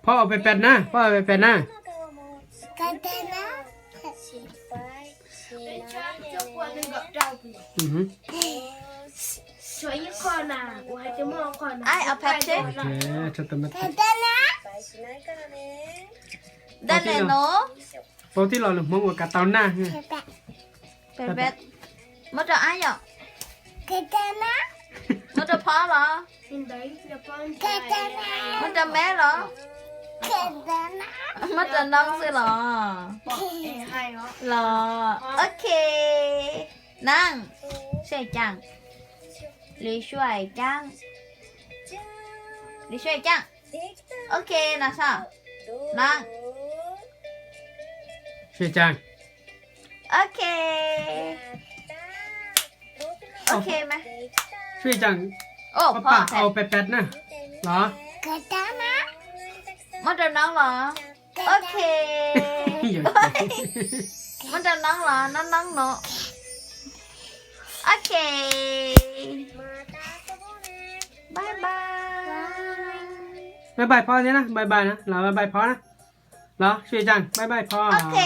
พ่อเอาไปแปดนะพ่อเอาไปแปดนะอือหือ Soalnya kona, wah itu mau kona. ไอ้เอาแพ็คเช็ค โอเคちょっと待ってด้านไหนเนาะ ปกติเราหรือมองว่ากระเตาหน้าไง เป็นเบ็ดมันจะไอ้เหรอมันจะพ่อเหรอ Hindi, Japan. มันจะแม่เหรอมันจะน้องสิเหรอ Hai ó. เหรอโอเคนั่งช่วยจังหรือช่วยจังหรือช่วยจังโอเคนะซ่านั่ง ช่วยจัง โอเคโอเคไหม ช่วยจัง โอ้ ป้า พ่อ ป้า แท เอา น ไปแปดนะเหรอ มันจะน้องเหรอโอเค อย่า มันจะน้องเหรอน้องเนาะโอเคบายบาย บายบายพ่อเนี่ยนะบายบายนะเราบายบายพ่อนะเหรอช่วยจังบายบายพ่อ โอเค